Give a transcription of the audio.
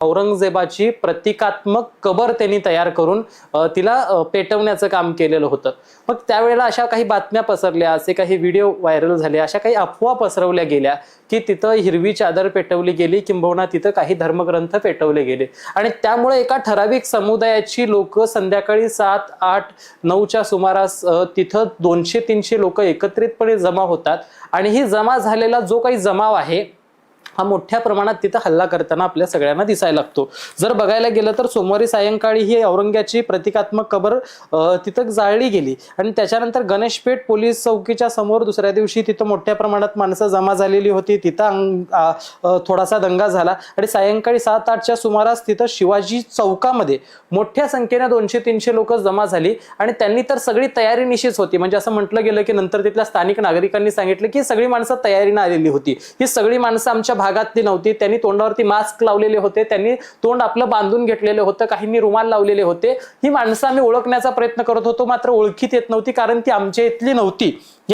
औरंगजेबाची प्रतिकात्मक कबर त्यांनी तयार करून तिला पेटवण्याचं काम केलेलं होतं। मग त्यावेळेला अशा काही बातम्या पसरल्या, असे काही व्हिडिओ व्हायरल झाले, अशा काही अफवा पसरवल्या गेल्या की तिथं हिरवी चादर पेटवली गेली, किंबहुना तिथं काही धर्मग्रंथ पेटवले गेले आणि त्यामुळे एका ठराविक समुदायाची लोक संध्याकाळी 7, 8, 9च्या सुमारास तिथं 200-300 लोक एकत्रितपणे जमा होतात आणि ही जमा झालेला जो काही जमाव आहे हा मोठ्या प्रमाणात तिथं हल्ला करताना आपल्या सगळ्यांना दिसायला लागतो। जर बघायला गेलं तर सोमवारी सायंकाळी ही औरंग्याची प्रतिकात्मक कबर तिथं जाळली गेली आणि त्याच्यानंतर गणेशपेठ पोलीस चौकीच्या समोर दुसऱ्या दिवशी तिथं मोठ्या प्रमाणात माणसं जमा झालेली होती। तिथं थोडासा दंगा झाला आणि सायंकाळी 7-8च्या सुमारास तिथं शिवाजी चौकामध्ये मोठ्या संख्येने 200-300 लोक जमा झाली आणि त्यांनी तर सगळी तयारी निश्चित होती। म्हणजे असं म्हटलं गेलं की नंतर तिथल्या स्थानिक नागरिकांनी सांगितलं की सगळी माणसं तयारीने आलेली होती। ही सगळी माणसं आमच्या भागातली नव्हती, त्यांनी तोंडावरती मास्क लावलेले होते, त्यांनी तोंड आपलं बांधून घेतलेलं होतं, काहींनी रुमाल लावलेले होते। ही माणसं आम्ही ओळखण्याचा प्रयत्न करत होतो, मात्र ओळखीत येत नव्हती कारण ती आमच्या इथली नव्हती।